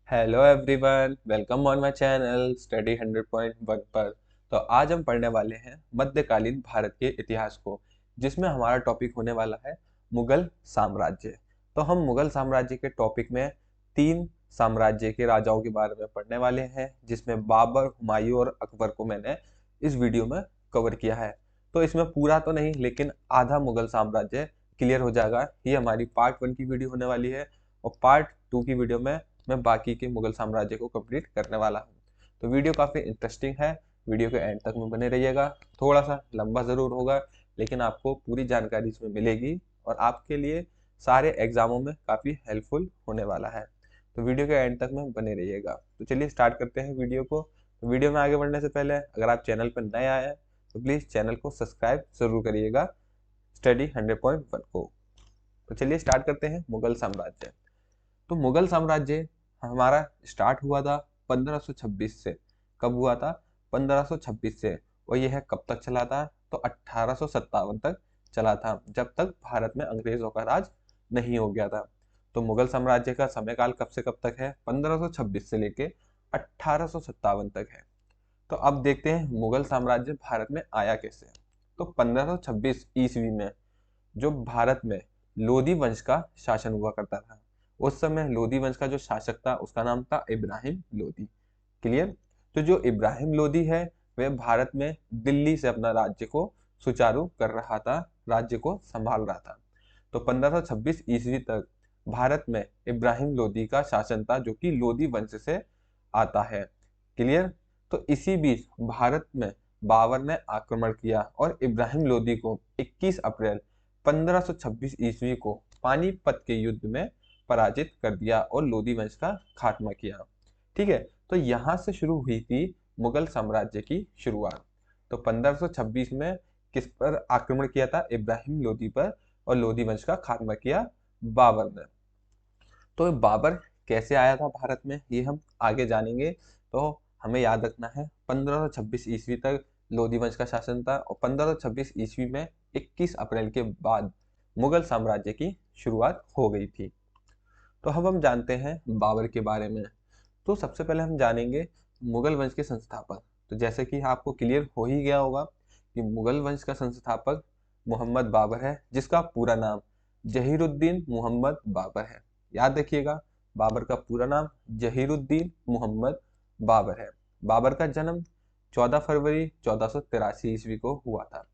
Hello everyone, welcome on my channel study 100.1 पर। तो आज हम पढ़ने वाले हैं मध्यकालीन भारत के इतिहास को, जिसमें हमारा टॉपिक होने वाला है मुगल साम्राज्य। तो हम मुगल साम्राज्य के टॉपिक में तीन साम्राज्य के राजाओं के बारे में पढ़ने वाले हैं, जिसमें बाबर, हुमायूं और अकबर को मैंने इस वीडियो में कवर किया है। तो इसमें पूरा तो नहीं, लेकिन आधा मुगल साम्राज्य क्लियर हो जाएगा। ये हमारी पार्ट 1 की वीडियो होने वाली है, और पार्ट 2 की वीडियो में मैं बाकी के मुगल साम्राज्य को कंप्लीट करने वाला हूँ। तो वीडियो काफ़ी इंटरेस्टिंग है, वीडियो के एंड तक में बने रहिएगा। थोड़ा सा लंबा ज़रूर होगा, लेकिन आपको पूरी जानकारी इसमें मिलेगी और आपके लिए सारे एग्जामों में काफ़ी हेल्पफुल होने वाला है। तो वीडियो के एंड तक में बने रहिएगा। तो चलिए स्टार्ट करते हैं वीडियो को। तो वीडियो में आगे बढ़ने से पहले अगर आप चैनल पर नए आए हैं तो प्लीज़ चैनल को सब्सक्राइब जरूर करिएगा, स्टडी 100.1 को। तो चलिए स्टार्ट करते हैं मुगल साम्राज्य। तो मुगल साम्राज्य हमारा स्टार्ट हुआ था 1526 से। कब हुआ था? 1526 से। और यह कब तक चला था? तो 1857 तक चला था, जब तक भारत में अंग्रेजों का राज नहीं हो गया था। तो मुगल साम्राज्य का समयकाल कब से कब तक है? 1526 से लेके 1857 तक है। तो अब देखते हैं मुगल साम्राज्य भारत में आया कैसे। तो 1526 ईस्वी में जो भारत में लोधी वंश का शासन हुआ करता था, उस समय लोधी वंश का जो शासक था उसका नाम था इब्राहिम लोधी। क्लियर? तो जो इब्राहिम लोधी है वह भारत में दिल्ली से अपना राज्य को सुचारू कर रहा था, राज्य को संभाल रहा था। तो 1526 ईस्वी तक भारत में इब्राहिम लोधी का शासन था, जो कि लोधी वंश से आता है। क्लियर? तो इसी बीच भारत में बाबर ने आक्रमण किया और इब्राहिम लोधी को 21 अप्रैल 1526 ईस्वी को पानीपत के युद्ध में पराजित कर दिया और लोधी वंश का खात्मा किया। ठीक है, तो यहाँ से शुरू हुई थी मुगल साम्राज्य की शुरुआत। तो 1526 में किस पर आक्रमण किया था? इब्राहिम लोधी पर, और लोधी वंश का खात्मा किया बाबर ने। तो बाबर कैसे आया था भारत में, ये हम आगे जानेंगे। तो हमें याद रखना है 1526 ईस्वी तक लोधी वंश का शासन था, और 1526 ईस्वी में 21 अप्रैल के बाद मुगल साम्राज्य की शुरुआत हो गई थी। तो अब हम जानते हैं बाबर के बारे में। तो सबसे पहले हम जानेंगे मुगल वंश के संस्थापक। तो जैसे कि आपको क्लियर हो ही गया होगा कि मुगल वंश का संस्थापक मोहम्मद बाबर है, जिसका पूरा नाम जहीरुद्दीन मोहम्मद बाबर है। याद रखिएगा, बाबर का पूरा नाम जहीरुद्दीन मोहम्मद बाबर है। बाबर का जन्म 14 फरवरी 1483 ईस्वी को हुआ था।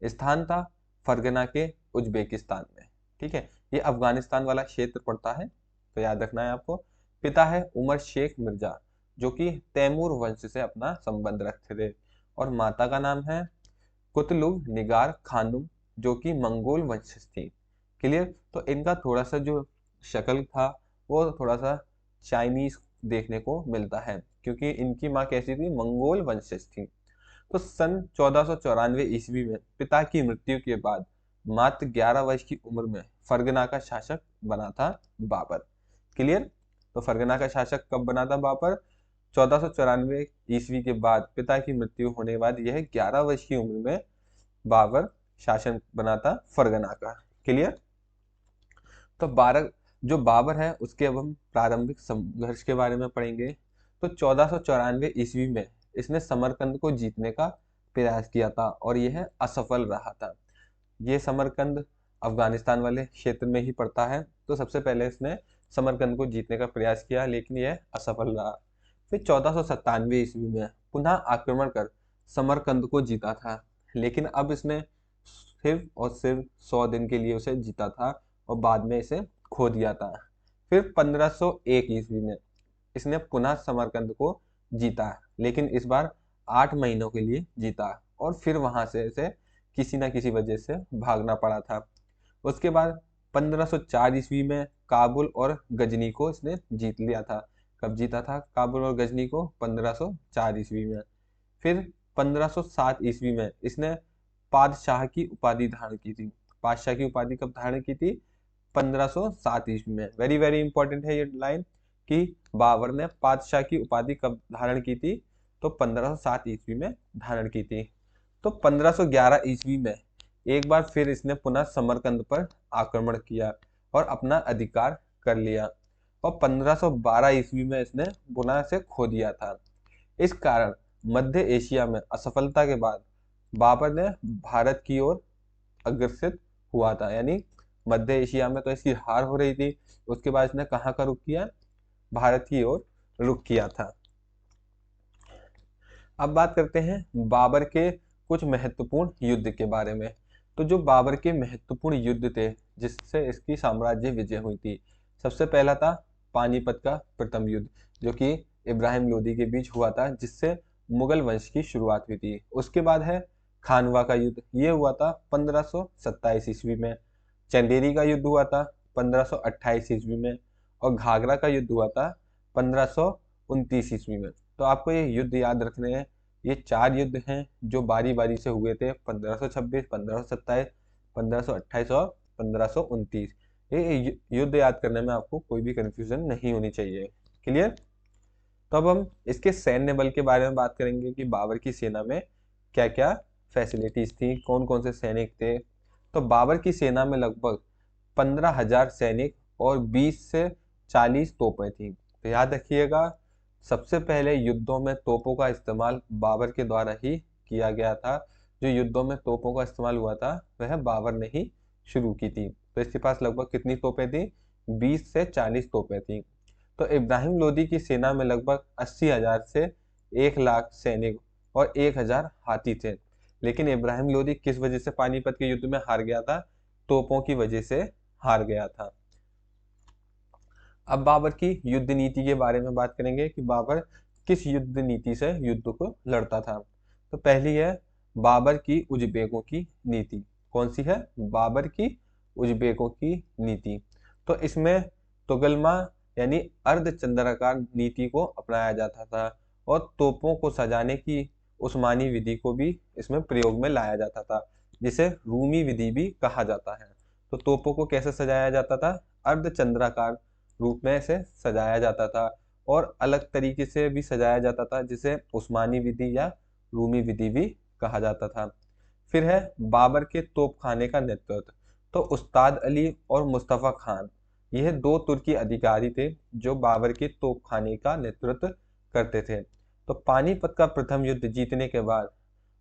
स्थान था फरगना के उज्बेकिस्तान में। ठीक है, ये अफगानिस्तान वाला क्षेत्र पड़ता है, तो याद रखना है आपको। पिता है उमर शेख मिर्जा, जो कि तैमूर वंश से अपना संबंध रखते थे, और माता का नाम है कुतलुग निगार खानुम, जो कि मंगोल वंशज थी। क्लियर? तो इनका थोड़ा सा जो शक्ल था वो थोड़ा सा चाइनीज देखने को मिलता है, क्योंकि इनकी माँ कैसी थी? मंगोल वंशज थी। तो सन 1494 ईस्वी में पिता की मृत्यु के बाद मात्र 11 वर्ष की उम्र में फरगना का शासक बना था बाबर। क्लियर? तो फरगना का शासक कब बना था बाबर? 1494 ईस्वी के बाद पिता की मृत्यु होने के बाद यह 11 वर्ष की उम्र में बाबर शासन बना था फरगना का। क्लियर? तो जो बाबर है उसके अब हम प्रारंभिक संघर्ष के बारे में पढ़ेंगे। तो 1494 ईस्वी में इसने समरकंद को जीतने का प्रयास किया था, और यह असफल रहा था। ये समरकंद अफगानिस्तान वाले क्षेत्र में ही पड़ता है। तो सबसे पहले इसने समरकंद को जीतने का प्रयास किया, लेकिन यह असफल रहा। फिर 1497 ईस्वी में पुनः आक्रमण कर समरकंद को जीता था, लेकिन अब इसने सिर्फ और सिर्फ 100 दिन के लिए उसे जीता था, और बाद में इसे खो दिया था। फिर 1501 ईस्वी में इसने पुनः समरकंद को जीता, लेकिन इस बार 8 महीनों के लिए जीता, और फिर वहां से इसे किसी न किसी वजह से भागना पड़ा था। उसके बाद 1504 ईस्वी में काबुल और गजनी को इसने जीत लिया था। कब जीता था काबुल और गजनी को? 1504 ईस्वी में। फिर 1507 ईस्वी में इसने पादशाह की उपाधि धारण की थी। पादशाह की उपाधि कब धारण की थी? 1507 ईस्वी में। वेरी वेरी इंपॉर्टेंट है ये लाइन कि बाबर ने पादशाह की उपाधि कब धारण की थी? तो 1507 ईस्वी में धारण की थी। तो 1511 ईस्वी में एक बार फिर इसने पुनः समरकंद पर आक्रमण किया और अपना अधिकार कर लिया। और 1512 ईस्वी में इसने पुनः से खो दिया था। इस कारण मध्य एशिया में असफलता के बाद बाबर ने भारत की ओर अग्रसित हुआ था। यानी मध्य एशिया में तो इसकी हार हो रही थी, उसके बाद इसने कहाँ का रुख किया? भारत की ओर रुख किया था। अब बात करते हैं बाबर के कुछ महत्वपूर्ण युद्ध के बारे में। तो जो बाबर के महत्वपूर्ण युद्ध थे जिससे इसकी साम्राज्य विजय हुई थी, सबसे पहला था पानीपत का प्रथम युद्ध, जो कि इब्राहिम लोदी के बीच हुआ था, जिससे मुगल वंश की शुरुआत हुई थी। उसके बाद है खानवा का युद्ध, ये हुआ था 1527 ईस्वी में। चंदेरी का युद्ध हुआ था 1528 ईस्वी में। और घाघरा का युद्ध हुआ था 1529 ईस्वी में। तो आपको ये युद्ध याद रखने हैं। ये 4 युद्ध हैं जो बारी बारी से हुए थे, 1526, 1527, 1528 और 1529। ये युद्ध याद करने में आपको कोई भी कंफ्यूजन नहीं होनी चाहिए। क्लियर? तो अब हम इसके सैन्य बल के बारे में बात करेंगे कि बाबर की सेना में क्या क्या फैसिलिटीज थी, कौन कौन से सैनिक थे। तो बाबर की सेना में लगभग 15,000 सैनिक और 20 से 40 तोपें थी। तो याद रखिएगा, सबसे पहले युद्धों में तोपों का इस्तेमाल बाबर के द्वारा ही किया गया था। जो युद्धों में तोपों का इस्तेमाल हुआ था वह बाबर ने ही शुरू की थी। तो इसके पास लगभग कितनी तोपें थी? 20 से 40 तोपें थी। तो इब्राहिम लोदी की सेना में लगभग 80,000 से 1 लाख सैनिक और 1,000 हाथी थे। लेकिन इब्राहिम लोदी किस वजह से पानीपत के युद्ध में हार गया था? तोपों की वजह से हार गया था। अब बाबर की युद्ध नीति के बारे में बात करेंगे कि बाबर किस युद्ध नीति से युद्ध को लड़ता था। तो पहली है बाबर की उज़्बेकों की नीति। कौन सी है? बाबर की उज़्बेकों की नीति। तो इसमें तुगलमा यानी अर्धचंद्राकार नीति को अपनाया जाता था और तोपों को सजाने की उस्मानी विधि को भी इसमें प्रयोग में लाया जाता था, जिसे रूमी विधि भी कहा जाता है। तो तोपों को कैसे सजाया जाता था? अर्धचंद्राकार रूप में इसे सजाया जाता था और अलग तरीके से भी सजाया जाता था, जिसे उस्मानी विधि या रूमी विधि भी कहा जाता था। फिर है बाबर के तोपखाने का नेतृत्व। तो उस्ताद अली और मुस्तफा खान, यह 2 तुर्की अधिकारी थे जो बाबर के तोपखाने का नेतृत्व करते थे। तो पानीपत का प्रथम युद्ध जीतने के बाद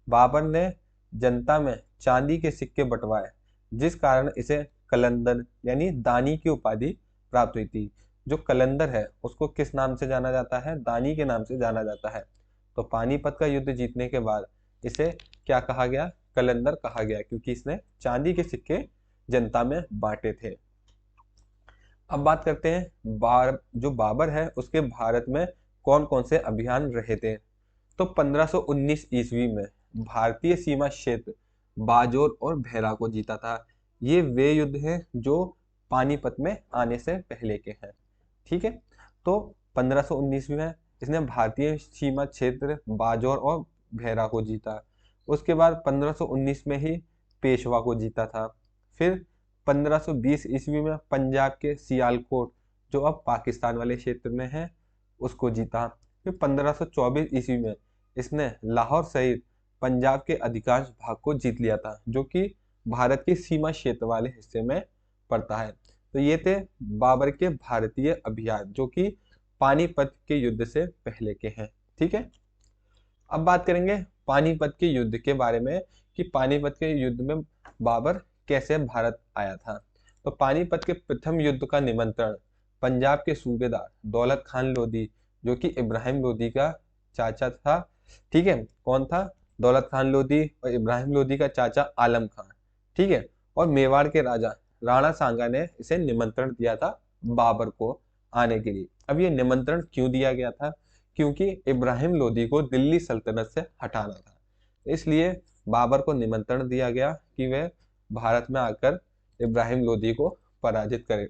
बाबर ने जनता में चांदी के सिक्के बंटवाए, जिस कारण इसे कलंदर यानी दानी की उपाधि प्राप्त हुई थी। जो कलंदर है उसको किस नाम से जाना जाता है? दानी के नाम से जाना जाता है। तो पानीपत का युद्ध जीतने के बाद इसे क्या कहा गया? कलंदर कहा गया, क्योंकि इसने चांदी के सिक्के जनता में बांटे थे। अब बात करते हैं जो बाबर है उसके भारत में कौन कौन से अभियान रहे थे। तो 1519 ईस्वी में भारतीय सीमा क्षेत्र बाजोर और भैरा को जीता था। ये वे युद्ध हैं जो पानीपत में आने से पहले के हैं। ठीक है, तो 1519 में इसने भारतीय सीमा क्षेत्र बाजौर और भैरा को जीता। उसके बाद 1519 में ही पेशवा को जीता था। फिर 1520 ईस्वी में पंजाब के सियालकोट, जो अब पाकिस्तान वाले क्षेत्र में है, उसको जीता। फिर 1524 ईस्वी में इसने लाहौर सहित पंजाब के अधिकांश भाग को जीत लिया था, जो कि भारत के सीमा क्षेत्र वाले हिस्से में पड़ता है। तो ये थे बाबर के भारतीय अभियान जो कि पानीपत के युद्ध से पहले के हैं। ठीक है, अब बात करेंगे पानीपत के युद्ध के बारे में कि पानीपत के युद्ध में बाबर कैसे भारत आया था। तो पानीपत के प्रथम युद्ध का निमंत्रण पंजाब के सूबेदार दौलत खान लोधी, जो कि इब्राहिम लोधी का चाचा था। ठीक है, कौन था? दौलत खान लोधी और इब्राहिम लोधी का चाचा आलम खान। ठीक है, और मेवाड़ के राजा राणा सांगा ने इसे निमंत्रण दिया था बाबर को आने के लिए। अब ये निमंत्रण क्यों दिया गया था? क्योंकि इब्राहिम लोधी को दिल्ली सल्तनत से हटाना था, इसलिए बाबर को निमंत्रण दिया गया कि वह भारत में आकर इब्राहिम लोधी को पराजित करे।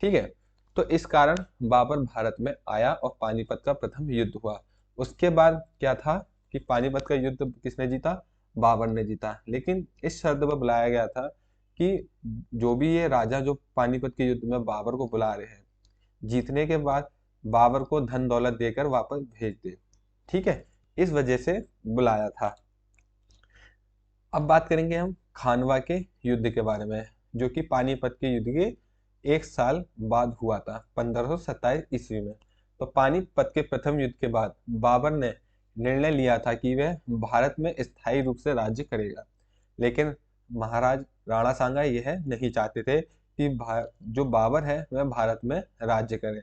ठीक है, तो इस कारण बाबर भारत में आया और पानीपत का प्रथम युद्ध हुआ। उसके बाद क्या था कि पानीपत का युद्ध किसने जीता? बाबर ने जीता। लेकिन इस शर्त पर बुलाया गया था कि जो भी ये राजा जो पानीपत के युद्ध में बाबर को बुला रहे हैं, जीतने के बाद बाबर को धन दौलत देकर वापस भेज दे। ठीक है, इस वजह से बुलाया था। अब बात करेंगे हम खानवा के युद्ध के बारे में, जो कि पानीपत के युद्ध की एक साल बाद हुआ था 1527 ईस्वी में। तो पानीपत के प्रथम युद्ध के बाद बाबर ने निर्णय लिया था कि वह भारत में स्थायी रूप से राज्य करेगा, लेकिन महाराज राणा सांगा यह नहीं चाहते थे कि जो बाबर है वह भारत में राज्य करे।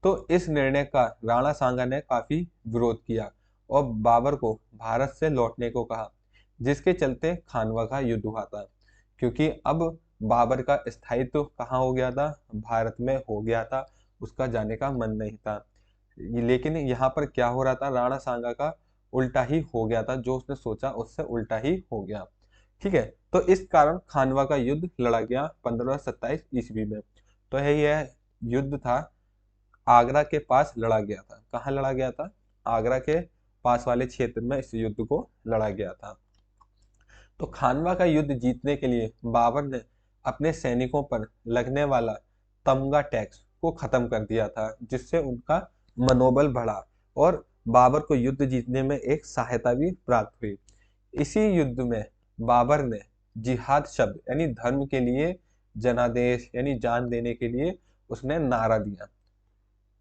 तो इस निर्णय का राणा सांगा ने काफी विरोध किया और बाबर को भारत से लौटने को कहा, जिसके चलते खानवा का युद्ध हुआ था। क्योंकि अब बाबर का स्थायित्व कहाँ हो गया था, भारत में हो गया था, उसका जाने का मन नहीं था। लेकिन यहाँ पर क्या हो रहा था, राणा सांगा का उल्टा ही हो गया था, जो उसने सोचा उससे उल्टा ही हो गया। ठीक है, तो इस कारण खानवा का युद्ध लड़ा गया 1527 ईस्वी में। तो यह युद्ध था आगरा के पास लड़ा गया था। कहाँ लड़ा गया था? आगरा के पास वाले क्षेत्र में इस युद्ध को लड़ा गया था। तो खानवा का युद्ध जीतने के लिए बाबर ने अपने सैनिकों पर लगने वाला तमगा टैक्स को खत्म कर दिया था, जिससे उनका मनोबल बढ़ा और बाबर को युद्ध जीतने में एक सहायता भी प्राप्त हुई। इसी युद्ध में बाबर ने जिहाद शब्द यानी धर्म के लिए जनादेश यानी जान देने के लिए उसने नारा दिया।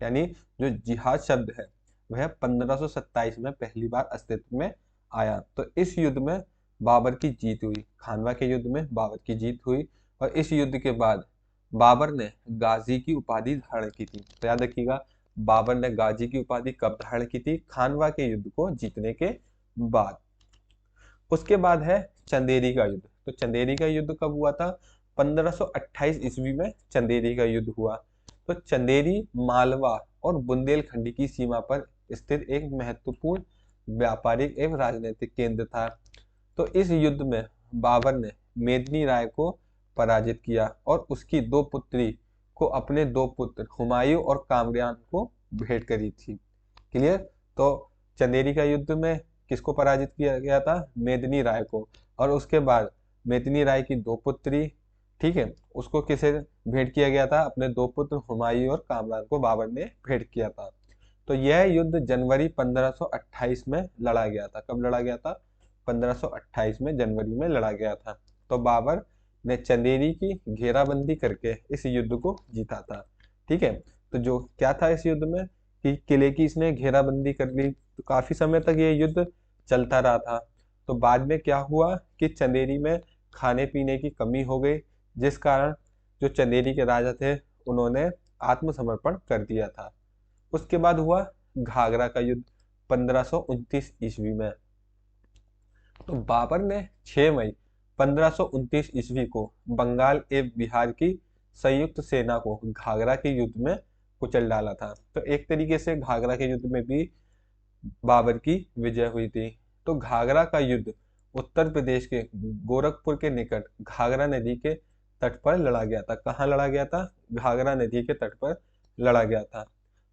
यानी जो जिहाद शब्द है वह 1527 में पहली बार अस्तित्व में आया। तो इस युद्ध में बाबर की जीत हुई, खानवा के युद्ध में बाबर की जीत हुई। और इस युद्ध के बाद बाबर ने गाजी की उपाधि धारण की थी। तो याद रखिएगा, बाबर ने गाजी की उपाधि कब धारण की थी? खानवा के युद्ध को जीतने के बाद। उसके बाद है चंदेरी का युद्ध। तो चंदेरी का युद्ध कब हुआ था? 1528 ईस्वी में चंदेरी का युद्ध हुआ। तो चंदेरी मालवा और बुंदेलखंड की सीमा पर स्थित एक महत्वपूर्ण व्यापारिक एवं राजनीतिक केंद्र था। तो इस युद्ध में बाबर ने मेदिनी राय को पराजित किया और उसकी दो पुत्री को अपने दो पुत्र हुमायूं और कामरान को भेंट करी थी। क्लियर? तो चंदेरी का युद्ध में किसको पराजित किया गया था? मेदिनी राय को। और उसके बाद मेदिनी राय की दो पुत्री, ठीक है, उसको किसे भेंट किया गया था? अपने दो पुत्र हुमायूं और कामरान को बाबर ने भेंट किया था। तो यह युद्ध जनवरी 1528 में लड़ा गया था। कब लड़ा गया था? 1528 में जनवरी में लड़ा गया था। तो बाबर ने चंदेरी की घेराबंदी करके इस युद्ध को जीता था। ठीक है, तो जो क्या था इस युद्ध में कि किले की इसने घेराबंदी कर ली। तो काफी समय तक ये युद्ध चलता रहा था। तो बाद में क्या हुआ कि चंदेरी में खाने पीने की कमी हो गई, जिस कारण जो चंदेरी के राजा थे उन्होंने आत्मसमर्पण कर दिया था। उसके बाद हुआ घाघरा का युद्ध 1529 ईस्वी में। तो बाबर ने 6 मई 1529 ईस्वी को बंगाल एवं बिहार की संयुक्त सेना को घाघरा के युद्ध में कुचल डाला था। तो एक तरीके से घाघरा के युद्ध में भी बाबर की विजय हुई थी। तो घाघरा का युद्ध उत्तर प्रदेश के गोरखपुर के निकट घाघरा नदी के तट पर लड़ा गया था। कहाँ लड़ा गया था? घाघरा नदी के तट पर लड़ा गया था।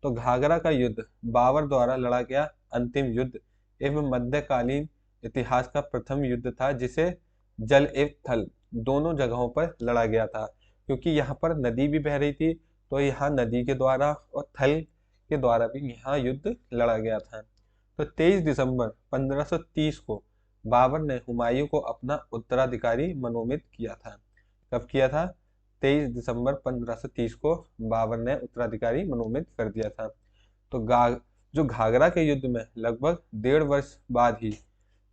तो घाघरा का युद्ध बाबर द्वारा लड़ा गया अंतिम युद्ध एवं मध्यकालीन इतिहास का प्रथम युद्ध था, जिसे जल एवं थल दोनों जगहों पर लड़ा गया था। क्योंकि यहाँ पर नदी भी बह रही थी, तो यहाँ नदी के द्वारा और थल के द्वारा भी यहाँ युद्ध लड़ा गया था। तो 23 दिसंबर 1530 को बाबर ने हुमायूं को अपना उत्तराधिकारी मनोनीत किया था। कब किया था? 23 दिसंबर 1530 को बाबर ने उत्तराधिकारी मनोनीत कर दिया था। तो जो घाघरा के युद्ध में लगभग 1.5 वर्ष बाद ही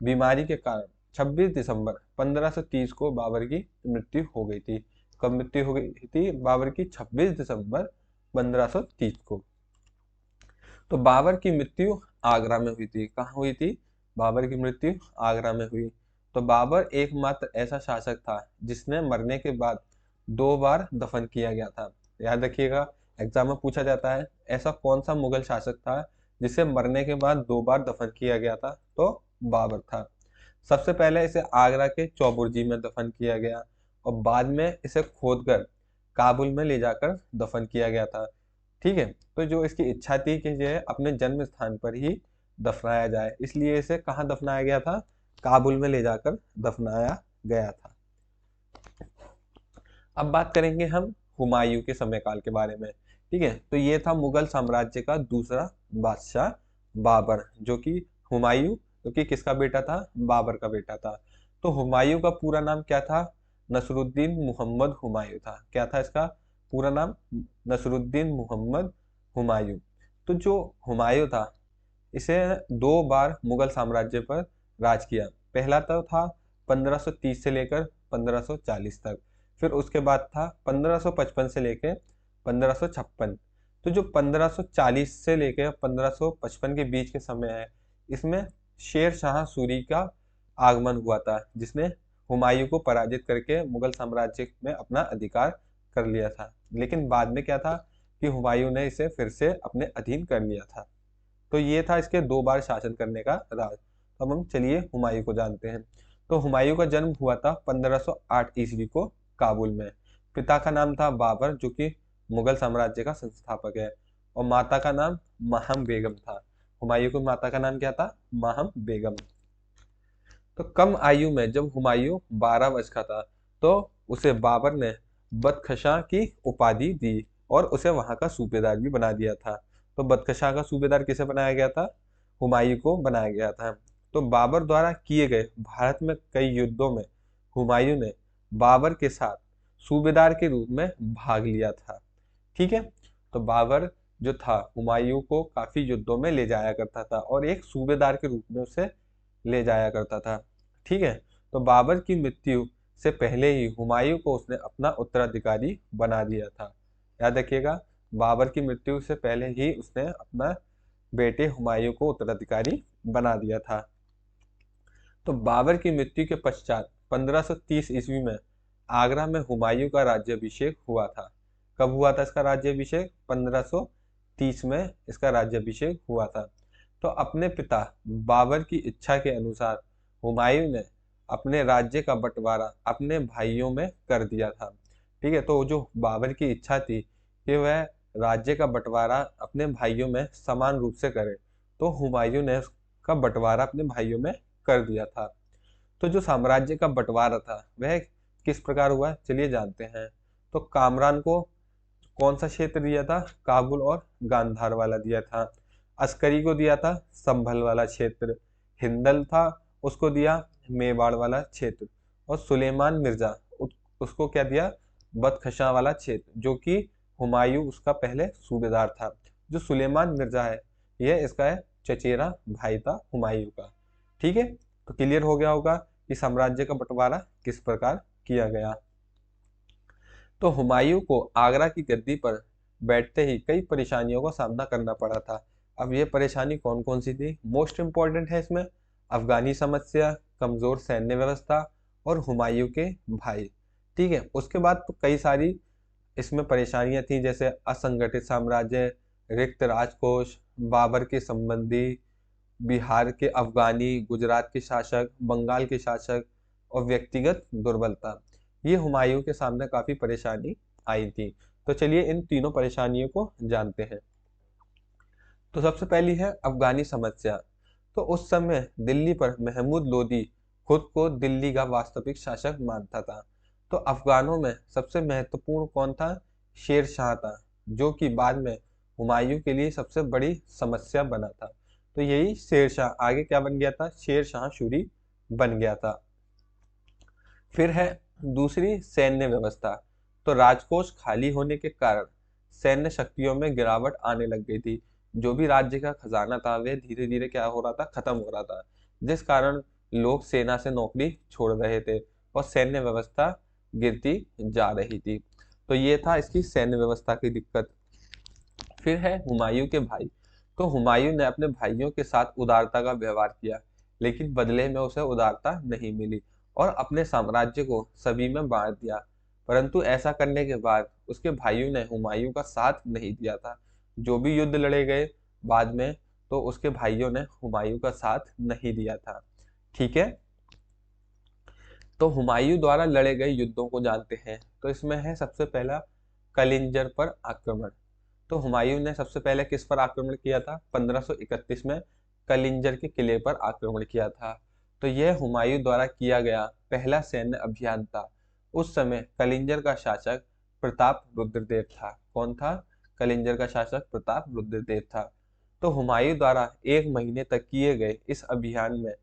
बीमारी के कारण 26 दिसंबर 1530 को बाबर की मृत्यु हो गई थी। कब मृत्यु हो गई थी बाबर की? 26 दिसंबर 1530 को। तो बाबर की मृत्यु आगरा में हुई थी। कहाँ हुई थी? बाबर की मृत्यु आगरा में हुई। तो बाबर एकमात्र ऐसा शासक था जिसने मरने के बाद 2 बार दफन किया गया था। याद रखिएगा, एग्जाम में पूछा जाता है ऐसा कौन सा मुगल शासक था जिसे मरने के बाद 2 बार दफन किया गया था? तो बाबर था। सबसे पहले इसे आगरा के चौबुर्जी में दफन किया गया और बाद में इसे खोदकर काबुल में ले जाकर दफन किया गया था। ठीक है, तो जो इसकी इच्छा थी कि जो है अपने जन्म स्थान पर ही दफनाया जाए, इसलिए इसे कहाँ दफनाया गया था? काबुल में ले जाकर दफनाया गया था। अब बात करेंगे हम हुमायूं के समय काल के बारे में। ठीक है, तो ये था मुगल साम्राज्य का दूसरा बादशाह बाबर, जो कि हुमायूं, जो कि किसका बेटा था? बाबर का बेटा था। तो हुमायूं का पूरा नाम क्या था? नसरुद्दीन मोहम्मद हुमायूं था। क्या था इसका पूरा नाम नसरुद्दीन मोहम्मद हुमायूं। तो जो हुमायूं था, इसे 2 बार मुगल साम्राज्य पर राज किया। पहला तो था 1530 से लेकर 1540 तक, फिर उसके बाद था 1555 से लेकर 1556। तो जो 1540 से लेकर 1555 के बीच के समय है, इसमें शेर शाह सूरी का आगमन हुआ था, जिसने हुमायूं को पराजित करके मुगल साम्राज्य में अपना अधिकार कर लिया था। लेकिन बाद में क्या था कि हुमायूं ने इसे फिर से अपने अधीन कर लिया था। तो ये था इसके 2 बार शासन करने का राज। तो अब हम चलिए हुमायूं को जानते हैं। तो हुमायूं का जन्म हुआ था 1508 ईस्वी को काबुल में। पिता का नाम था बाबर, जो कि मुगल साम्राज्य का संस्थापक है, और माता का नाम माहम बेगम था। हुमायूं की माता का नाम क्या था? माहम बेगम। तो कम आयु में जब हुमायूं 12 वर्ष का था, तो उसे बाबर ने बदखशां की उपाधि दी और उसे वहां का सूबेदार भी बना दिया था। तो बदखशां का सूबेदार किसे बनाया गया था? हुमायूं को बनाया गया था। तो बाबर द्वारा किए गए भारत में कई युद्धों में हुमायूं ने बाबर के साथ सूबेदार के रूप में भाग लिया था। ठीक है। तो बाबर जो था, हुमायूं को काफी युद्धों में ले जाया करता था और एक सूबेदार के रूप में उसे ले जाया करता था। ठीक है। तो बाबर की मृत्यु से पहले ही हुमायूं को उसने अपना उत्तराधिकारी बना दिया था। याद रखिएगा, बाबर की मृत्यु से पहले ही उसने अपना बेटे हुमायूं को उत्तराधिकारी बना दिया था। तो बाबर की मृत्यु के पश्चात 1530 ईस्वी में आगरा में हुमायूं का राज्याभिषेक हुआ था। कब हुआ था इसका राज्याभिषेक? 1530 में इसका राज्याभिषेक हुआ था। तो अपने पिता बाबर की इच्छा के अनुसार हुमायूं ने अपने राज्य का बंटवारा अपने भाइयों में कर दिया था। ठीक है। तो जो बाबर की इच्छा थी कि वह राज्य का बंटवारा अपने भाइयों में समान रूप से करे, तो हुमायूं ने उसका बंटवारा अपने भाइयों में कर दिया था। तो जो साम्राज्य का बंटवारा था वह किस प्रकार हुआ, चलिए जानते हैं। तो कामरान को कौन सा क्षेत्र दिया था? काबुल और गांधार वाला दिया था। अस्करी को दिया था संभल वाला क्षेत्र। हिंदल था, उसको दिया मेवाड़ वाला क्षेत्र। और सुलेमान मिर्जा उसको क्या दिया? बदखशां वाला क्षेत्र, जो कि हुमायूं उसका पहले सूबेदार था। जो सुलेमान मिर्जा है, यह इसका है चचेरा भाई था हुमायूं का। ठीक है। तो क्लियर हो गया होगा कि साम्राज्य का बंटवारा किस प्रकार किया गया। तो हुमायूं को आगरा की गद्दी पर बैठते ही कई परेशानियों का सामना करना पड़ा था। अब ये परेशानी कौन कौन सी थी? मोस्ट इंपॉर्टेंट है इसमें अफगानी समस्या, कमजोर सैन्य व्यवस्था और हुमायूं के भाई। ठीक है। उसके बाद तो कई सारी इसमें परेशानियां थी, जैसे असंगठित साम्राज्य, रिक्त राजकोष, बाबर के संबंधी, बिहार के अफगानी, गुजरात के शासक, बंगाल के शासक और व्यक्तिगत दुर्बलता। ये हुमायूं के सामने काफी परेशानी आई थी। तो चलिए इन तीनों परेशानियों को जानते हैं। तो सबसे पहली है अफगानी समस्या। तो उस समय दिल्ली पर महमूद लोदी खुद को दिल्ली का वास्तविक शासक मानता था। तो अफगानों में सबसे महत्वपूर्ण कौन था? शेर शाह था, जो कि बाद में हुमायूं के लिए सबसे बड़ी समस्या बना था। तो यही शेर शाह आगे क्या बन गया था? शेर शाह सूरी बन गया था। फिर है दूसरी सैन्य व्यवस्था। तो राजकोष खाली होने के कारण सैन्य शक्तियों में गिरावट आने लग गई थी। जो भी राज्य का खजाना था वह धीरे धीरे क्या हो रहा था? खत्म हो रहा था, जिस कारण लोग सेना से नौकरी छोड़ रहे थे और सैन्य व्यवस्था गिरती जा रही थी। तो ये था इसकी सैन्य व्यवस्था की दिक्कत। फिर है हुमायूं के भाई। तो हुमायूं ने अपने भाइयों के साथ उदारता का व्यवहार किया, लेकिन बदले में उसे उदारता नहीं मिली और अपने साम्राज्य को सभी में बांट दिया। परंतु ऐसा करने के बाद उसके भाइयों ने हुमायूं का साथ नहीं दिया था। जो भी युद्ध लड़े गए बाद में, तो उसके भाइयों ने हुमायूं का साथ नहीं दिया था। ठीक है। तो हुमायूं द्वारा लड़े गए युद्धों को जानते हैं। तो इसमें है सबसे पहला कलिंजर पर आक्रमण। तो हुमायूं ने सबसे पहले किस पर आक्रमण किया था? 1531 में कलिंजर के किले पर आक्रमण किया था। तो यह हुमायूं द्वारा किया गया पहला सैन्य अभियान था। उस समय कलिंजर का शासक प्रताप रुद्रदेव था। कौन था? कलिंजर का शासक प्रताप रुद्रदेव था। तो हुमायूं द्वारा 1 महीने तक किए गए इस अभियान में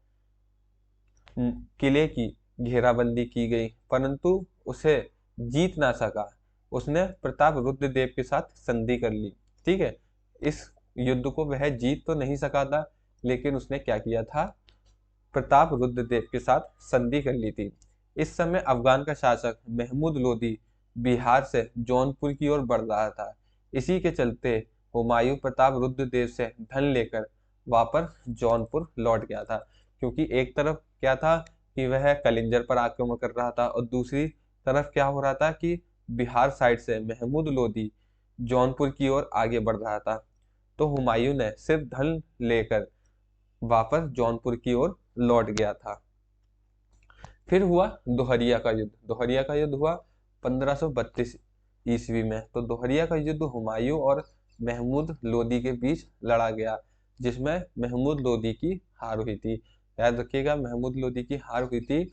किले की घेराबंदी की गई, परंतु उसे जीत ना सका। उसने प्रताप रुद्रदेव के साथ संधि कर ली। ठीक है, इस युद्ध को वह जीत तो नहीं सका था, लेकिन उसने क्या किया था, प्रताप रुद्रदेव के साथ संधि कर ली थी। इस समय अफगान का शासक महमूद लोदी बिहार से जौनपुर की ओर बढ़ रहा था। इसी के चलते हुमायूं प्रताप रुद्रदेव से धन लेकर वापस जौनपुर लौट गया था, क्योंकि एक तरफ क्या था कि वह कलिंजर पर आक्रमण कर रहा था और दूसरी तरफ क्या हो रहा था कि बिहार साइड से महमूद लोदी जौनपुर की ओर आगे बढ़ रहा था। तो हुमायूं ने सिर्फ धन लेकर वापस जौनपुर की ओर लौट गया था। फिर हुआ दोहरिया का युद्ध। दोहरिया का युद्ध हुआ 1532 ईस्वी में। तो दोहरिया का युद्ध हुमायूं और महमूद लोदी के बीच लड़ा गया, जिसमें महमूद लोदी की हार हुई थी। याद रखिएगा, महमूद लोदी की हार हुई थी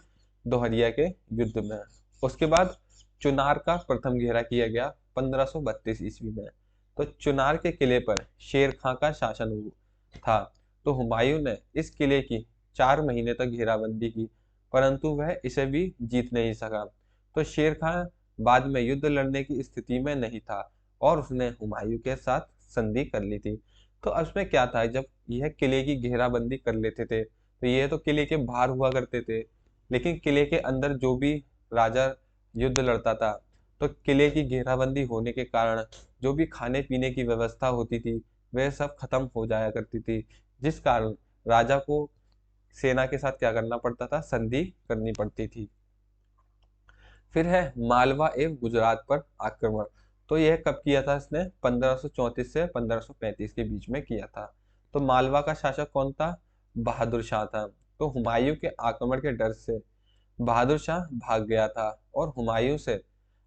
दोहरिया के युद्ध में। उसके बाद चुनार का प्रथम घेरा किया गया 1532 ईस्वी में। तो चुनार के किले पर शेर खां का शासन था। तो हुमायूं ने इस किले की 4 महीने तक घेराबंदी की, परंतु वह इसे भी जीत नहीं सका। तो शेर खां बाद में युद्ध लड़ने की स्थिति में नहीं था और उसने हुमायूं के साथ संधि कर ली थी। तो अब उसमें क्या था, जब यह किले की घेराबंदी कर लेते थे तो ये तो किले के बाहर हुआ करते थे, लेकिन किले के अंदर जो भी राजा युद्ध लड़ता था, तो किले की घेराबंदी होने के कारण जो भी खाने पीने की व्यवस्था होती थी वह सब खत्म हो जाया करती थी, जिस कारण राजा को सेना के साथ क्या करना पड़ता था, संधि करनी पड़ती थी। फिर है मालवा एवं गुजरात पर आक्रमण। तो यह कब किया था इसने, 1534 से 1535 के बीच में किया था। तो मालवा का शासक कौन था, बहादुर शाह था। तो हुमायूं के आक्रमण के डर से बहादुर शाह भाग गया था और हुमायूं से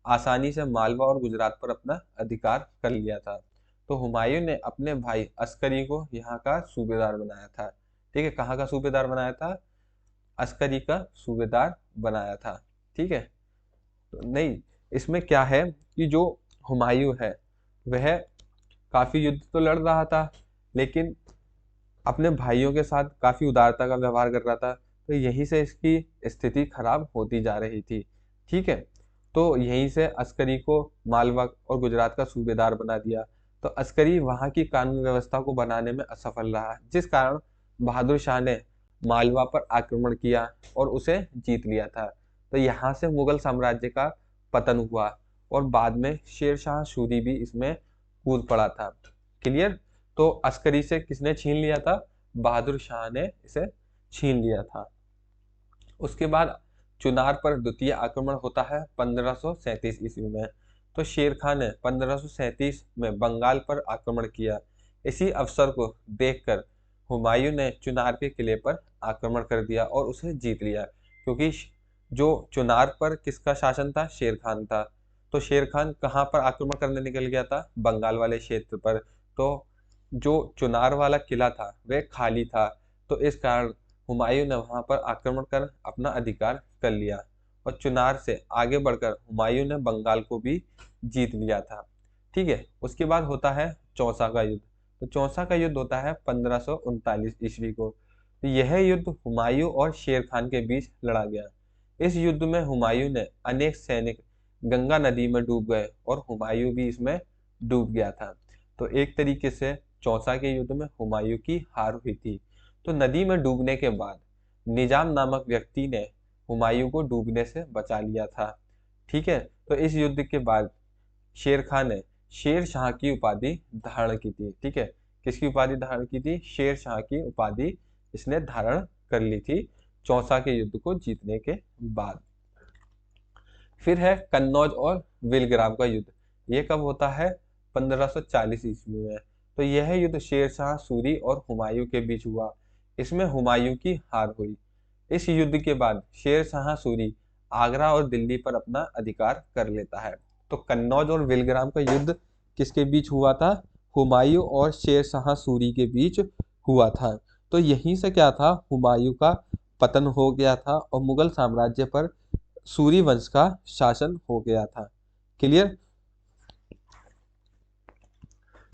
आसानी से मालवा और गुजरात पर अपना अधिकार कर लिया था। तो हुमायूं ने अपने भाई अस्करी को यहाँ का सूबेदार बनाया था। ठीक है, कहाँ का सूबेदार बनाया था, अस्करी का सूबेदार बनाया था। ठीक है, तो नहीं, इसमें क्या है कि जो हुमायूं है वह काफी युद्ध तो लड़ रहा था, लेकिन अपने भाइयों के साथ काफी उदारता का व्यवहार कर रहा था। तो यहीं से इसकी स्थिति खराब होती जा रही थी। ठीक है, तो यहीं से अस्करी को मालवा और गुजरात का सूबेदार बना दिया। तो अस्करी वहां की कानून व्यवस्था को बनाने में असफल रहा, जिस कारण बहादुर शाह ने मालवा पर आक्रमण किया और उसे जीत लिया था। तो यहाँ से मुगल साम्राज्य का पतन हुआ और बाद में शेर शाह सूरी भी इसमें कूद पड़ा था। क्लियर। तो अस्करी से किसने छीन लिया था, बहादुर शाह ने इसे छीन लिया था। उसके बाद चुनार पर द्वितीय आक्रमण होता है 1537 ईस्वी में। तो शेर खान ने 1537 में बंगाल पर आक्रमण किया। इसी अवसर को देखकर हुमायूं ने चुनार के किले पर आक्रमण कर दिया और उसे जीत लिया, क्योंकि जो चुनार पर किसका शासन था, शेर खान था। तो शेर खान कहाँ पर आक्रमण करने निकल गया था, बंगाल वाले क्षेत्र पर। तो जो चुनार वाला किला था वह खाली था, तो इस कारण हुमायूं ने वहां पर आक्रमण कर अपना अधिकार कर लिया और चुनार से आगे बढ़कर हुमायूं ने बंगाल को भी जीत लिया था। ठीक है, उसके बाद होता है चौसा का युद्ध। तो चौसा का युद्ध होता है 1539 ईस्वी को। तो यह युद्ध हुमायूं और शेर खान के बीच लड़ा गया। इस युद्ध में हुमायूं ने अनेक सैनिक गंगा नदी में डूब गए और हुमायूं भी इसमें डूब गया था। तो एक तरीके से चौसा के युद्ध में हुमायूं की हार हुई थी। तो नदी में डूबने के बाद निजाम नामक व्यक्ति ने हुमायूं को डूबने से बचा लिया था। ठीक है, तो इस युद्ध के बाद शेर खान ने शेर शाह की उपाधि धारण की थी। ठीक है, किसकी उपाधि धारण की थी, शेर शाह की उपाधि इसने धारण कर ली थी चौसा के युद्ध को जीतने के बाद। फिर है कन्नौज और विलग्राम का युद्ध। ये कब होता है, 1540 ईस्वी में। तो यह युद्ध शेर शाह सूरी और हुमायूं के बीच हुआ। इसमें हुमायूं की हार हुई। इस युद्ध के बाद शेर शाह सूरी आगरा और दिल्ली पर अपना अधिकार कर लेता है। तो कन्नौज और विलग्राम का युद्ध किसके बीच हुआ था, हुमायूं और शेर शाह सूरी के बीच हुआ था। तो यहीं से क्या था, हुमायूं का पतन हो गया था और मुगल साम्राज्य पर सूरी वंश का शासन हो गया था। क्लियर।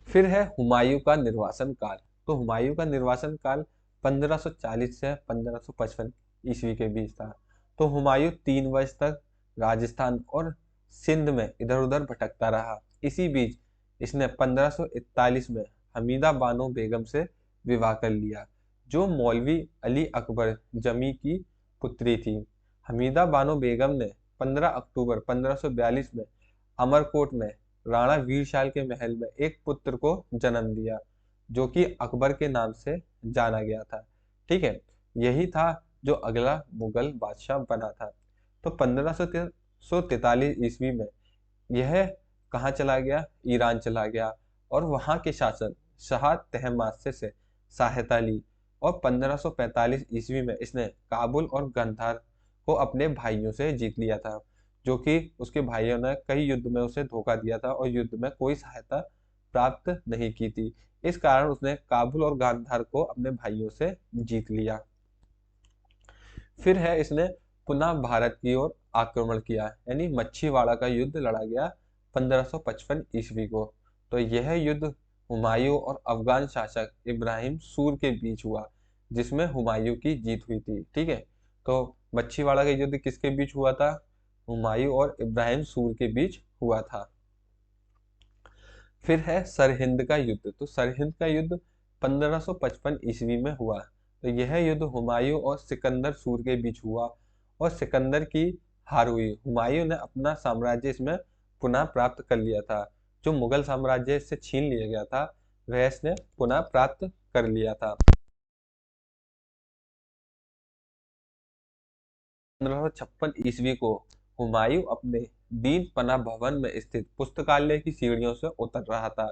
फिर है हुमायूं का निर्वासन काल। तो हुमायूं का निर्वासन काल 1540 से 1555 ईस्वी के बीच था। तो हुमायूं 3 वर्ष तक राजस्थान और सिंध में इधर उधर भटकता रहा। इसी बीच इसने 1541 में हमीदा बानो बेगम से विवाह कर लिया, जो मौलवी अली अकबर जमी की पुत्री थी। हमीदा बानो बेगम ने 15 अक्टूबर 1542 में अमरकोट में राणा वीरशाल के महल में एक पुत्र को जन्म दिया, जो कि अकबर के नाम से जाना गया था। ठीक है, यही था जो अगला मुगल बादशाह बना था। तो 1543 ईस्वी में यह कहाँ चला गया? ईरान चला गया और वहां के शासक शाह तहमास्प से सहायता ली। और 1545 ईस्वी में इसने काबुल और गंधार को अपने भाइयों से जीत लिया था, जो कि उसके भाइयों ने कई युद्ध में उसे धोखा दिया था और युद्ध में कोई सहायता प्राप्त नहीं की थी। इस कारण उसने काबुल और गांधार को अपने भाइयों से जीत लिया। फिर है इसने पुनः भारत की ओर आक्रमण किया, यानी मच्छीवाड़ा का युद्ध लड़ा गया 1555 ईस्वी को। तो यह युद्ध हुमायूं और अफगान शासक इब्राहिम सूर के बीच हुआ, जिसमें हुमायूं की जीत हुई थी। ठीक है, तो मच्छीवाड़ा का युद्ध किसके बीच हुआ था? हुमायूं और इब्राहिम सूर के बीच हुआ था। फिर है सरहिंद का युद्ध। तो सरहिंद का युद्ध 1555 ईस्वी में हुआ। तो यह युद्ध हुमायूं और सिकंदर सूर के बीच हुआ और सिकंदर की हार हुई। हुमायूं ने अपना साम्राज्य इसमें पुनः प्राप्त कर लिया था। जो मुगल साम्राज्य से छीन लिया गया था वह इसने पुनः प्राप्त कर लिया था। 1556 ईस्वी को हुमायूं अपने दीन पनाह भवन में स्थित पुस्तकालय की सीढ़ियों से उतर रहा था,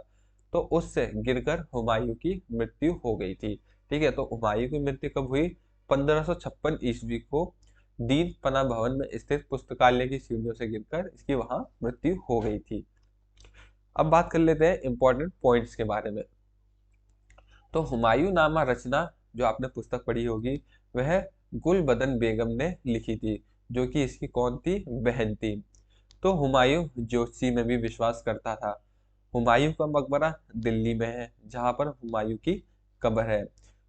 तो उससे गिरकर हुमायूं की मृत्यु हो गई थी। ठीक है, तो हुमायूं की मृत्यु कब हुई? 1556 ईस्वी को दीन पनाह भवन में स्थित पुस्तकालय की सीढ़ियों से गिरकर इसकी वहां मृत्यु हो गई थी। अब बात कर लेते हैं इंपॉर्टेंट पॉइंट्स के बारे में। तो हुमायूं नामा रचना जो आपने पुस्तक पढ़ी होगी वह गुलबदन बेगम ने लिखी थी, जो कि इसकी कौन थी? बहन थी। तो हुमायूं ज्योतिषी में भी विश्वास करता था। हुमायूं का मकबरा दिल्ली में है, जहां पर हुमायूं की कब्र है।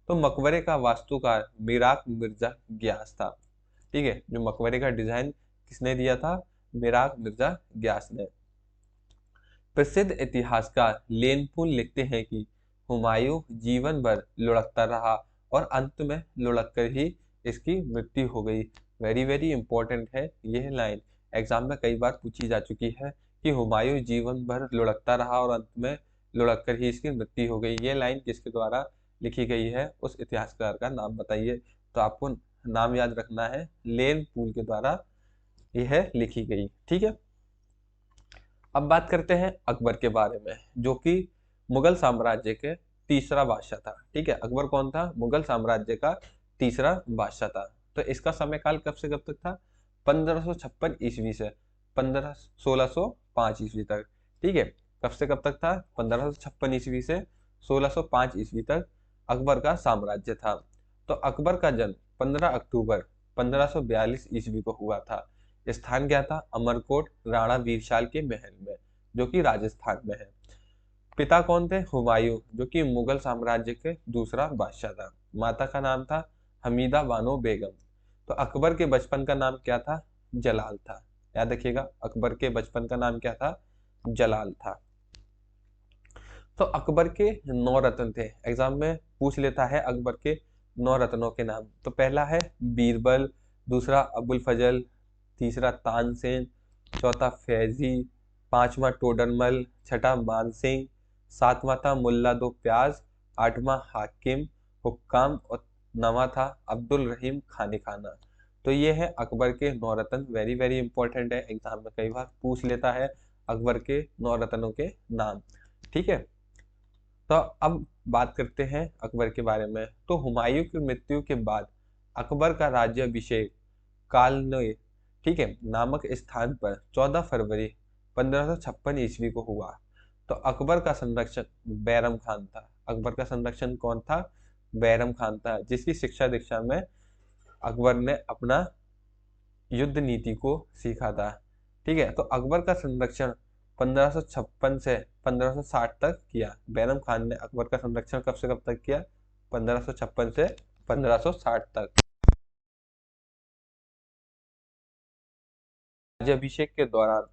तो मकबरे का वास्तुकार मिराक मिर्जा ग्यास था। ठीक है, जो मकबरे का डिजाइन किसने दिया था? मिराक मिर्जा ग्यास ने। प्रसिद्ध इतिहासकार लेनपुल लिखते हैं कि हुमायूं जीवन भर लुढ़कता रहा और अंत में लुढ़क ही इसकी मृत्यु हो गई। वेरी वेरी इंपॉर्टेंट है यह लाइन, एग्जाम में कई बार पूछी जा चुकी है कि हुमायूं जीवन भर लुढ़कता रहा और अंत में लुढ़क ही इसकी मृत्यु हो गई। ये लाइन किसके द्वारा लिखी गई है? उस इतिहासकार का नाम बताइए। तो आपको नाम याद रखना है, लेनपुल के द्वारा यह लिखी गई। ठीक है, अब बात करते हैं अकबर के बारे में, जो कि मुगल साम्राज्य के तीसरा बादशाह था। ठीक है, अकबर कौन था? मुगल साम्राज्य का तीसरा बादशाह था। तो इसका समय काल कब से कब तक था? 1556 ईस्वी से 1605 ईस्वी तक। ठीक है, कब से कब तक था? 1556 ईस्वी से 1605 ईस्वी तक अकबर का साम्राज्य था। तो अकबर का जन्म 15 अक्टूबर 1542 ईस्वी को हुआ था। स्थान क्या था? अमरकोट राणा वीरशाल के महल में, जो कि राजस्थान में है। पिता कौन थे? हुमायूं, जो कि मुगल साम्राज्य के दूसरा बादशाह था। माता का नाम था हमीदा बानो बेगम। तो अकबर के बचपन का नाम क्या था? जलाल था। याद रखिएगा, अकबर के बचपन का नाम क्या था? जलाल था। तो अकबर के 9 रत्न थे, एग्जाम में पूछ लेता है अकबर के 9 रत्नों के नाम। तो पहला है बीरबल, दूसरा अबुल फजल, तीसरा तानसेन, चौथा फैजी, पांचवा टोडरमल, छठा मानसिंह, सातवां था मुल्ला दो प्याज, आठवां हाकिम हुक्काम और नवा था अब्दुल रहीम खानी खाना। तो ये है अकबर के 9 रत्न। वेरी वेरी इंपॉर्टेंट है, एग्जाम में कई बार पूछ लेता है अकबर के 9 रत्नों के नाम। ठीक है, तो अब बात करते हैं अकबर के बारे में। तो हुमायूं की मृत्यु के बाद अकबर का राज्याभिषेक कालने, ठीक है, नामक स्थान पर 14 फरवरी 1556 ईस्वी को हुआ। तो अकबर का संरक्षक बैरम खान था। अकबर का संरक्षण कौन था? बैरम खान था, जिसकी शिक्षा दीक्षा में अकबर ने अपना युद्ध नीति को सीखा था। ठीक है, तो अकबर का संरक्षण 1556 से 1560 तक किया। बैरम खान ने अकबर का संरक्षण कब से कब तक किया? 1556 से 1560 तक। राज्याभिषेक के दौरान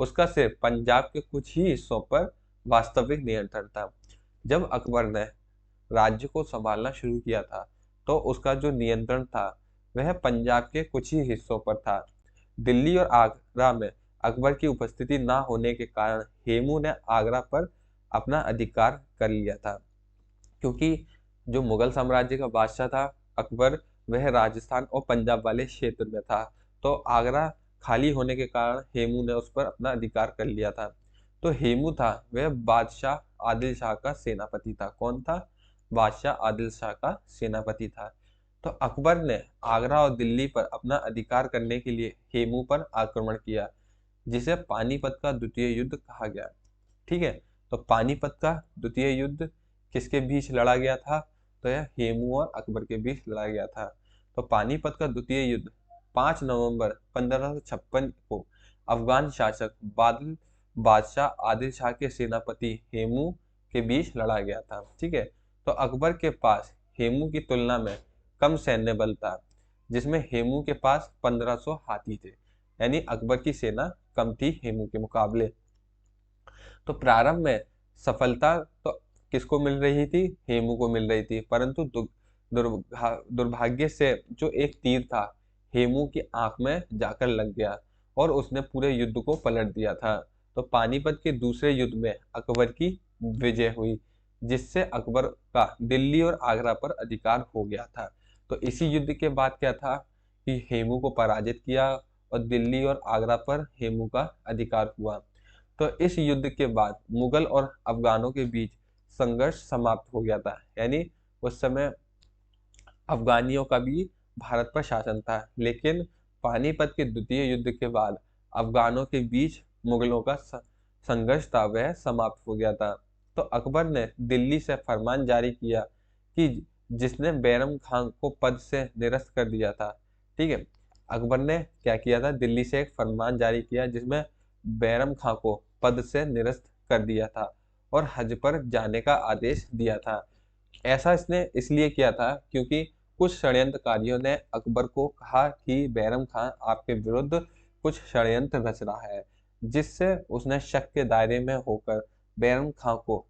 उसका सिर्फ पंजाब के कुछ ही हिस्सों पर वास्तविक नियंत्रण था। जब अकबर ने राज्य को संभालना शुरू किया था तो उसका जो नियंत्रण था वह पंजाब के कुछ ही हिस्सों पर था। दिल्ली और आगरा में अकबर की उपस्थिति न होने के कारण हेमू ने आगरा पर अपना अधिकार कर लिया था। क्योंकि जो मुगल साम्राज्य का बादशाह था अकबर, वह राजस्थान और पंजाब वाले क्षेत्र में था, तो आगरा खाली होने के कारण हेमू ने उस पर अपना अधिकार कर लिया था। तो हेमू था वह बादशाह आदिल शाह का सेनापति था। कौन था? बादशाह आदिल शाह का सेनापति था। तो अकबर ने आगरा और दिल्ली पर अपना अधिकार करने के लिए हेमू पर आक्रमण किया, जिसे पानीपत का द्वितीय युद्ध कहा गया। ठीक है, तो पानीपत का द्वितीय युद्ध किसके बीच लड़ा गया था? तो यह हेमू और अकबर के बीच लड़ा गया था। तो पानीपत का द्वितीय युद्ध 5 नवंबर 1556 को अफगान शासक बादशाह आदिल शाह के सेनापति हेमू के बीच लड़ा गया था। ठीक है, तो अकबर के पास हेमू की तुलना में कम सैन्य बल था, जिसमें हेमू के पास 1500 हाथी थे, यानी अकबर की सेना कम थी हेमू के मुकाबले। तो प्रारंभ में सफलता तो किसको मिल रही थी? हेमू को मिल रही थी, परंतु दुर्भाग्य से जो एक तीर था हेमू की आंख में जाकर लग गया और उसने पूरे युद्ध को पलट दिया था। तो पानीपत के दूसरे युद्ध में अकबर की विजय हुई, जिससे अकबर का दिल्ली और आगरा पर अधिकार हो गया था। तो इसी युद्ध के बाद क्या था कि हेमू को पराजित किया और दिल्ली और आगरा पर हेमू का अधिकार हुआ। तो इस युद्ध के बाद मुगल और अफगानों के बीच संघर्ष समाप्त हो गया था, यानी उस समय अफगानियों का भी भारत पर शासन था, लेकिन पानीपत के द्वितीय युद्ध के बाद अफगानों के बीच मुगलों का संघर्ष था वह समाप्त हो गया था। तो अकबर ने दिल्ली से फरमान जारी किया कि जिसने बैरम खान को पद से निरस्त कर दिया था। ठीक है, अकबर ने क्या किया था? दिल्ली से एक फरमान जारी किया जिसमें बैरम खान को पद से निरस्त कर दिया था और हज पर जाने का आदेश दिया था। ऐसा इसने इसलिए किया था क्योंकि कुछ षड्यंत्रकारियों ने अकबर को कहा कि बैरम खान आपके विरुद्ध कुछ षड्यंत्र रच रहा है, जिससे उसने शक के दायरे में होकर बैरम खान को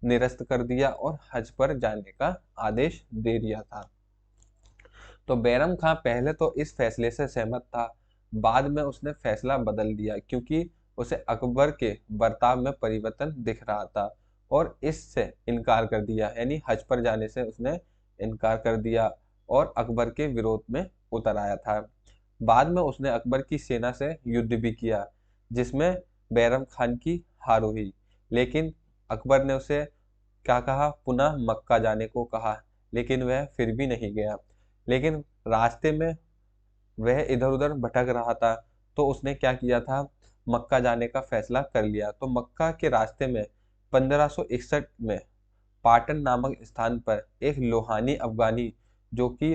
निरस्त कर दिया और हज पर जाने का आदेश दे दिया था। तो बैरम खान पहले तो इस फैसले से सहमत था, बाद में उसने फैसला बदल दिया क्योंकि उसे अकबर के बर्ताव में परिवर्तन दिख रहा था और इससे इनकार कर दिया, यानी हज पर जाने से उसने इनकार कर दिया और अकबर के विरोध में उतर आया था। बाद में उसने अकबर की सेना से युद्ध भी किया, जिसमें बैरम खान की हार हुई, लेकिन अकबर ने उसे क्या कहा? पुनः मक्का जाने को कहा, लेकिन वह फिर भी नहीं गया। लेकिन रास्ते में वह इधर उधर भटक रहा था, तो उसने क्या किया था? मक्का जाने का फैसला कर लिया। तो मक्का के रास्ते में 1561 में पाटन नामक स्थान पर एक लोहानी अफगानी, जो कि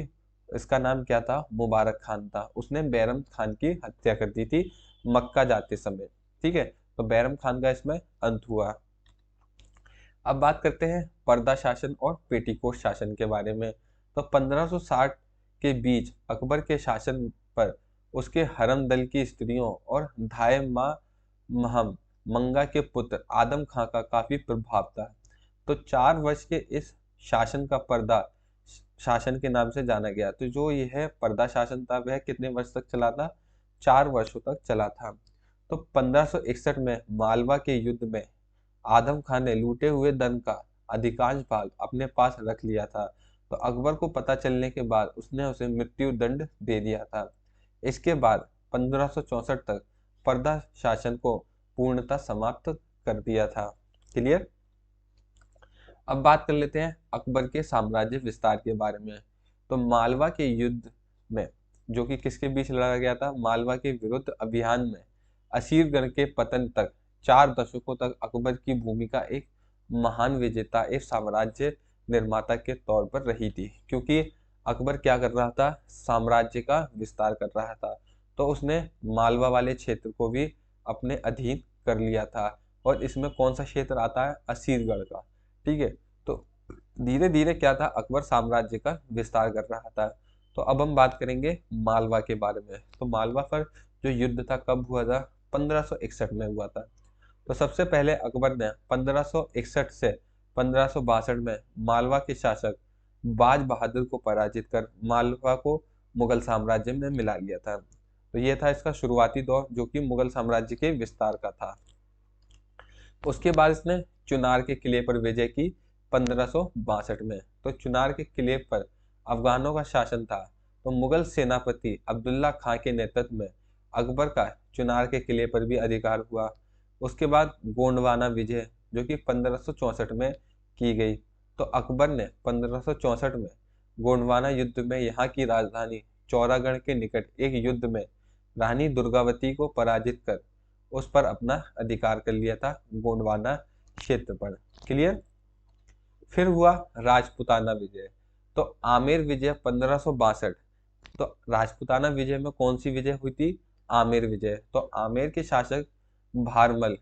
इसका नाम क्या था? मुबारक खान था, उसने बैरम खान की हत्या कर दी थी मक्का जाते समय। ठीक है, तो बैरम खान का इसमें अंत हुआ। अब बात करते हैं पर्दा शासन और पेटीकोट शासन के बारे में। तो 1560 के बीच अकबर के शासन पर उसके हरम दल की स्त्रियों और धाय महम मंगा के पुत्र आदम खां का काफी प्रभाव था। तो 4 वर्ष के इस शासन का पर्दा शासन के नाम से जाना गया। तो जो यह पर्दा शासन था वह कितने वर्ष तक चला था? 4 वर्षों तक चला था। तो 1561 में मालवा के युद्ध में आदम खान ने लूटे हुए धन का अधिकांश भाग अपने पास रख लिया था। तो अकबर को पता चलने के बाद उसने उसे मृत्यु दंड दे दिया था। इसके बाद 1564 तक पर्दा शासन को पूर्णतः समाप्त कर दिया था। क्लियर? अब बात कर लेते हैं अकबर के साम्राज्य विस्तार के बारे में। तो मालवा के युद्ध में, जो कि किसके बीच लड़ा गया था? मालवा के विरुद्ध अभियान में असीरगढ़ के पतन तक 4 दशकों तक अकबर की भूमिका एक महान विजेता, एक साम्राज्य निर्माता के तौर पर रही थी, क्योंकि अकबर क्या कर रहा था? साम्राज्य का विस्तार कर रहा था। तो उसने मालवा वाले क्षेत्र को भी अपने अधीन कर लिया था, और इसमें कौन सा क्षेत्र आता है? असीरगढ़ का। ठीक है, तो धीरे धीरे क्या था? अकबर साम्राज्य का विस्तार कर रहा था। तो अब हम बात करेंगे मालवा के बारे में। तो मालवा पर जो युद्ध था कब हुआ था? 1561 में हुआ था। तो सबसे पहले अकबर ने 1561 से 1562 में मालवा के शासक बाज बहादुर को पराजित कर मालवा को मुगल साम्राज्य में मिला लिया था। तो ये था इसका शुरुआती दौर जो कि मुगल साम्राज्य के विस्तार का था। उसके बाद इसने चुनार के किले पर विजय की 1562 में। तो चुनार के किले पर अफगानों का शासन था। तो मुगल सेनापति अब्दुल्ला खां के नेतृत्व में अकबर का चुनार के किले पर भी अधिकार हुआ। उसके बाद गोंडवाना विजय जो कि 1564 में की गई। तो अकबर ने 1564 में गोंडवाना युद्ध में यहाँ की राजधानी चौरागढ़ के निकट एक युद्ध में रानी दुर्गावती को पराजित कर उस पर अपना अधिकार कर लिया था, गोंडवाना क्षेत्र पर। क्लियर। फिर हुआ राजपुताना विजय। तो आमेर विजय 1562। तो राजपुताना विजय में कौन सी विजय हुई थी? आमेर विजय। तो आमेर के शासक भारमल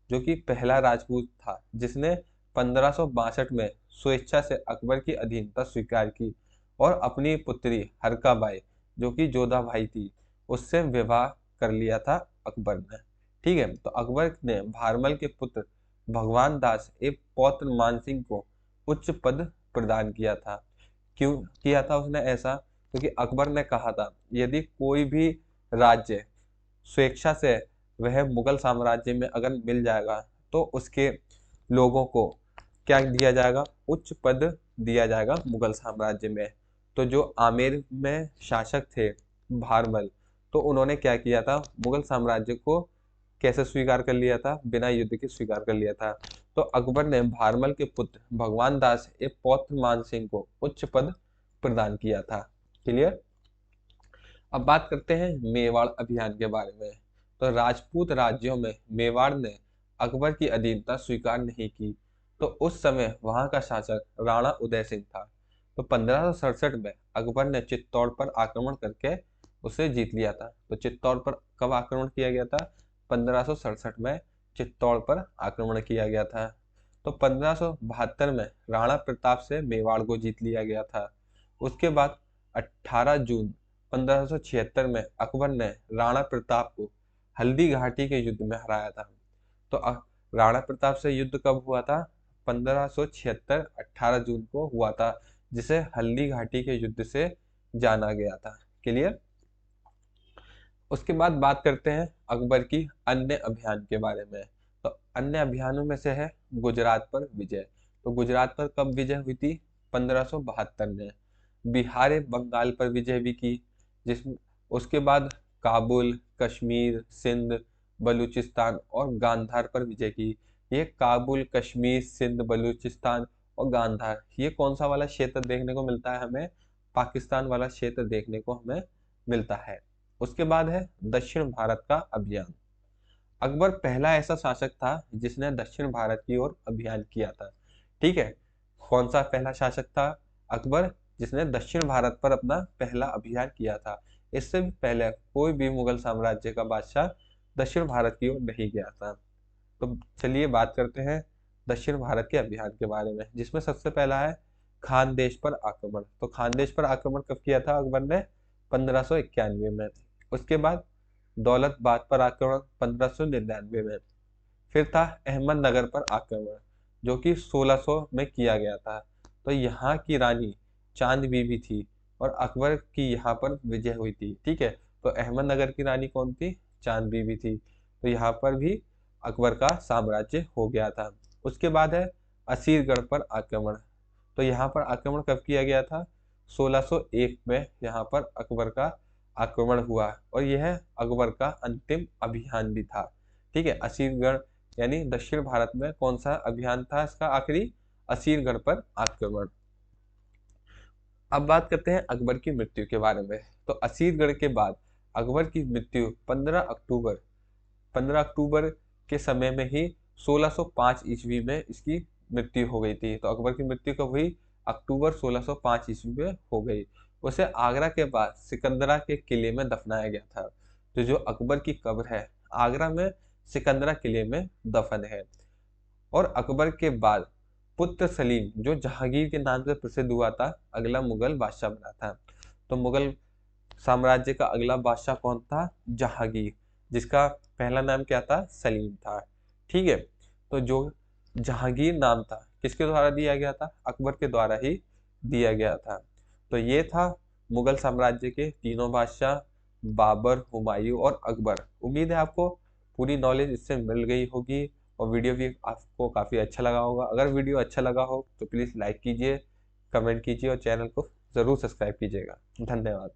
जो कि पहला राजपूत था जिसने 1562 में स्वेच्छा से अकबर की अधीनता स्वीकार की और अपनी पुत्री हरकाबाई जो कि जोधा भाई थी उससे विवाह कर लिया था अकबर ने। ठीक है। तो अकबर ने भारमल के पुत्र भगवान दास एवं पौत्र मानसिंह को उच्च पद प्रदान किया था। क्यों किया था उसने ऐसा? क्योंकि अकबर ने कहा था यदि कोई भी राज्य स्वेच्छा से वह मुगल साम्राज्य में अगर मिल जाएगा तो उसके लोगों को क्या दिया जाएगा? उच्च पद दिया जाएगा मुगल साम्राज्य में। तो जो आमेर में शासक थे भारमल, तो उन्होंने क्या किया था? मुगल साम्राज्य को कैसे स्वीकार कर लिया था? बिना युद्ध के स्वीकार कर लिया था। तो अकबर ने भारमल के पुत्र भगवान दास एवं पौत्र मान सिंह को उच्च पद प्रदान किया था। क्लियर। अब बात करते हैं मेवाड़ अभियान के बारे में। तो राजपूत राज्यों में मेवाड़ ने अकबर की अधीनता स्वीकार नहीं की। तो उस समय वहां का शासक राणा उदय सिंह था। तो 1567 में अकबर ने चित्तौड़ पर आक्रमण करके उसे जीत लिया था। तो चित्तौड़ पर कब आक्रमण किया गया था? 1567 में चित्तौड़ पर आक्रमण किया गया था। तो 1572 में राणा प्रताप से मेवाड़ को जीत लिया गया था। उसके बाद 18 जून 1576 में अकबर ने राणा प्रताप को हल्दी घाटी के युद्ध में हराया था। तो राणा प्रताप से युद्ध कब हुआ था? 1576 18 जून को हुआ था, जिसे हल्दी घाटी के युद्ध से जाना गया था। क्लियर। उसके बाद बात करते हैं अकबर की अन्य अभियान के बारे में। तो अन्य अभियानों में से है गुजरात पर विजय। तो गुजरात पर कब विजय हुई थी? 1572 में। बिहार बंगाल पर विजय भी की, जिसमें उसके बाद काबुल, कश्मीर, सिंध, बलूचिस्तान और गांधार पर विजय की। ये काबुल, कश्मीर, सिंध, बलूचिस्तान और गांधार, ये कौन सा वाला क्षेत्र देखने को मिलता है हमें? पाकिस्तान वाला क्षेत्र देखने को हमें मिलता है। उसके बाद है दक्षिण भारत का अभियान। अकबर पहला ऐसा शासक था जिसने दक्षिण भारत की ओर अभियान किया था। ठीक है। कौन सा पहला शासक था? अकबर, जिसने दक्षिण भारत पर अपना पहला अभियान किया था। इससे भी पहले कोई भी मुगल साम्राज्य का बादशाह दक्षिण भारत की ओर नहीं गया था। तो चलिए बात करते हैं दक्षिण भारत के अभियान के बारे में, जिसमें सबसे पहला है खानदेश पर आक्रमण। तो खानदेश पर आक्रमण कब किया था अकबर ने? 1591 में। उसके बाद दौलताबाद पर आक्रमण 1599 में। फिर था अहमदनगर पर आक्रमण जो कि 1600 में किया गया था। तो यहाँ की रानी चांद बीबी थी और अकबर की यहाँ पर विजय हुई थी। ठीक है। तो अहमदनगर की रानी कौन थी? चांद बीबी थी। तो यहाँ पर भी अकबर का साम्राज्य हो गया था। उसके बाद है असीरगढ़ पर आक्रमण। तो यहाँ पर आक्रमण कब किया गया था? 1601 में यहाँ पर अकबर का आक्रमण हुआ और यह अकबर का अंतिम अभियान भी था। ठीक है। असीरगढ़ यानी दक्षिण भारत में कौन सा अभियान था इसका आखिरी? असीरगढ़ पर आक्रमण। अब बात करते हैं अकबर की मृत्यु के बारे में। तो असीरगढ़ के बाद अकबर की मृत्यु 15 अक्टूबर के समय में ही 1605 ईस्वी में इसकी मृत्यु हो गई थी। तो अकबर की मृत्यु कब हुई? अक्टूबर 1605 ईस्वी में हो गई। उसे आगरा के बाद सिकंदरा के किले में दफनाया गया था। तो जो अकबर की कब्र है आगरा में सिकंदरा किले में दफन है। और अकबर के बाद पुत्र सलीम जो जहांगीर के नाम से प्रसिद्ध हुआ था, अगला मुगल बादशाह बना था। तो मुगल साम्राज्य का अगला बादशाह कौन था? जहांगीर। जिसका पहला नाम क्या था, सलीम था। ठीक है, तो जो जहांगीर नाम था किसके द्वारा दिया गया था, अकबर के द्वारा ही दिया गया था। तो ये था मुगल साम्राज्य के तीनों बादशाह, बाबर, हुमायूं और अकबर। उम्मीद है आपको पूरी नॉलेज इससे मिल गई होगी और वीडियो भी आपको काफ़ी अच्छा लगा होगा। अगर वीडियो अच्छा लगा हो तो प्लीज़ लाइक कीजिए, कमेंट कीजिए और चैनल को ज़रूर सब्सक्राइब कीजिएगा। धन्यवाद।